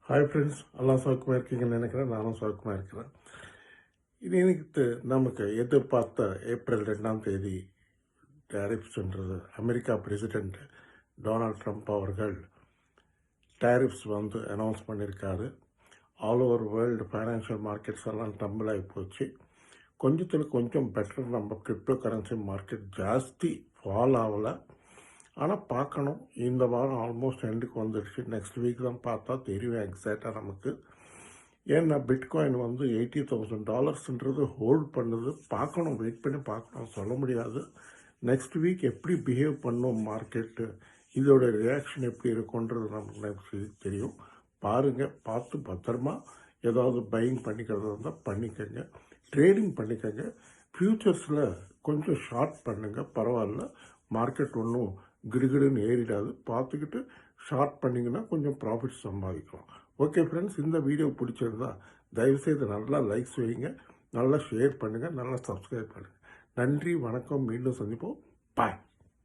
Hi friends, எல்லாம் சௌக்கியமாக இருக்கீங்கன்னு நினைக்கிறேன். நானும் சௌக்கியமாக இருக்கிறேன். இன்னைக்கு நமக்கு எதிர்பார்த்த ஏப்ரல் 2ஆம் தேதி டேரிஃப்ஸ்ன்றது அமெரிக்கா பிரசிடெண்ட் டொனால்ட் ட்ரம்ப் அவர்கள் டேரிஃப்ஸ் அனௌன்ஸ் பண்ணியிருக்காரு. All over world financial markets எல்லாம் டம்பிள் ஆகி போச்சு. கொஞ்சம் பெட்டர். நம்ம கிரிப்டோ கரன்சி மார்க்கெட் ஜாஸ்தி ஃபால் ஆகலை. ஆனால் பார்க்கணும், இந்த வாரம் ஆல்மோஸ்ட் எண்டுக்கு வந்துடுச்சு. நெக்ஸ்ட் வீக் தான் பார்த்தா தெரியும் எக்ஸாக்டாக நமக்கு. ஏன்னா பிட்காயின் $80,000 ஹோல்ட் பண்ணுது. பார்க்கணும், வெயிட் பண்ணி பார்க்கணும், சொல்ல முடியாது. நெக்ஸ்ட் வீக் எப்படி பிஹேவ் பண்ணும் மார்க்கெட்டு, இதோட ரியாக்ஷன் எப்படி இருக்குன்றது நமக்கு நெக்ஸ்ட் வீக் தெரியும். பாருங்கள், பார்த்து பத்திரமா ஏதாவது பையிங் பண்ணிக்கிறதா இருந்தால் பண்ணிக்கங்க, ட்ரேடிங் பண்ணிக்கங்க. ஃப்யூச்சர்ஸில் கொஞ்சம் ஷார்ட் பண்ணுங்கள், பரவாயில்ல. மார்க்கெட் ஒன்றும் கிடுகிடுன்னு ஏறிடாது. பார்த்துக்கிட்டு ஷார்ட் பண்ணிங்கன்னா கொஞ்சம் ப்ராஃபிட் சம்பாதிக்கலாம். ஓகே ஃப்ரெண்ட்ஸ், இந்த வீடியோ பிடிச்சிருந்தா தயவுசெய்து நல்லா லைக்ஸ் வைங்க, நல்லா ஷேர் பண்ணுங்கள், நல்லா சப்ஸ்கிரைப் பண்ணுங்கள். நன்றி, வணக்கம். மீண்டும் சந்திப்போம். பாய்.